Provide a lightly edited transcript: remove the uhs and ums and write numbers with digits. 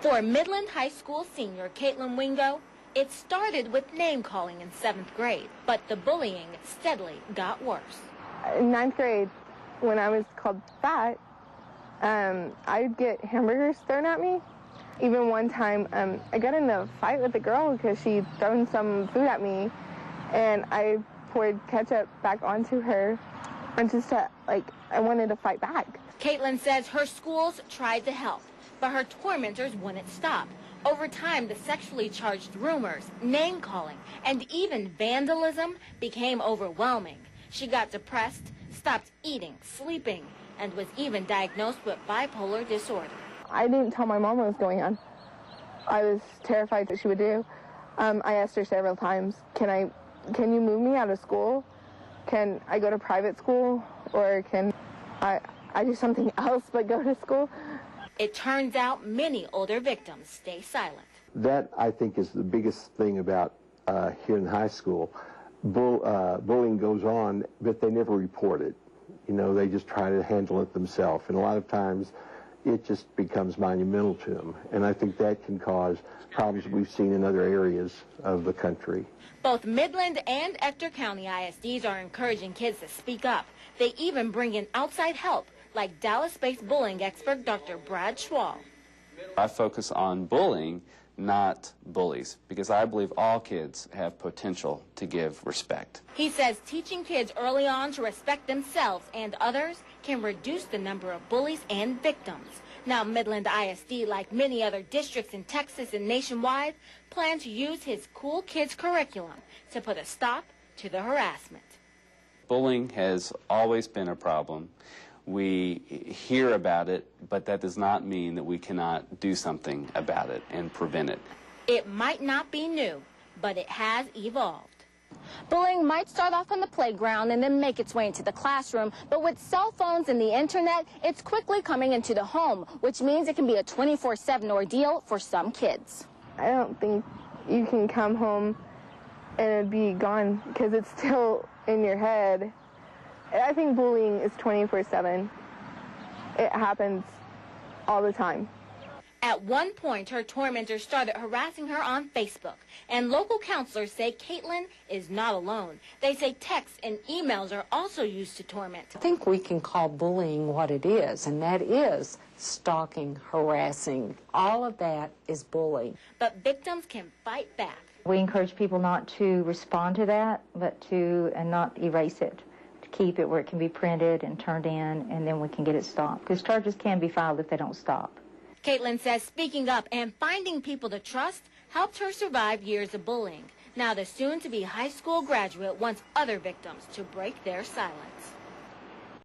For Midland High School senior Caitlin Wingo, it started with name-calling in 7th grade, but the bullying steadily got worse. In 9th grade, when I was called fat, I'd get hamburgers thrown at me. Even one time, I got in a fight with a girl because she'd thrown some food at me, and I poured ketchup back onto her, and I wanted to fight back. Caitlin says her schools tried to help, but her tormentors wouldn't stop. Over time, the sexually charged rumors, name-calling, and even vandalism became overwhelming. She got depressed, stopped eating, sleeping, and was even diagnosed with bipolar disorder. I didn't tell my mom what was going on. I was terrified what she would do. I asked her several times, can you move me out of school? Can I go to private school? Or can I do something else but go to school? It turns out many older victims stay silent. That, I think, is the biggest thing about here in high school. Bullying goes on, but they never report it. You know, they just try to handle it themselves. And a lot of times, it just becomes monumental to them. And I think that can cause problems we've seen in other areas of the country. Both Midland and Ector County ISDs are encouraging kids to speak up. They even bring in outside help, like Dallas-based bullying expert Dr. Brad Schwall. I focus on bullying, not bullies, because I believe all kids have potential to give respect. He says teaching kids early on to respect themselves and others can reduce the number of bullies and victims. Now, Midland ISD, like many other districts in Texas and nationwide, plan to use his Cool Kids curriculum to put a stop to the harassment. Bullying has always been a problem. We hear about it, but that does not mean that we cannot do something about it and prevent it. It might not be new, but it has evolved. Bullying might start off on the playground and then make its way into the classroom, but with cell phones and the internet, it's quickly coming into the home, which means it can be a 24/7 ordeal for some kids. I don't think you can come home and it'd be gone because it's still in your head. I think bullying is 24/7. It happens all the time. At one point, her tormentors started harassing her on Facebook, and local counselors say Caitlin is not alone. They say texts and emails are also used to torment. I think we can call bullying what it is, and that is stalking, harassing. All of that is bullying. But victims can fight back. We encourage people not to respond to that, but and not erase it. To keep it where it can be printed and turned in, and then we can get it stopped. Because charges can be filed if they don't stop. Caitlin says speaking up and finding people to trust helped her survive years of bullying. Now the soon-to-be high school graduate wants other victims to break their silence.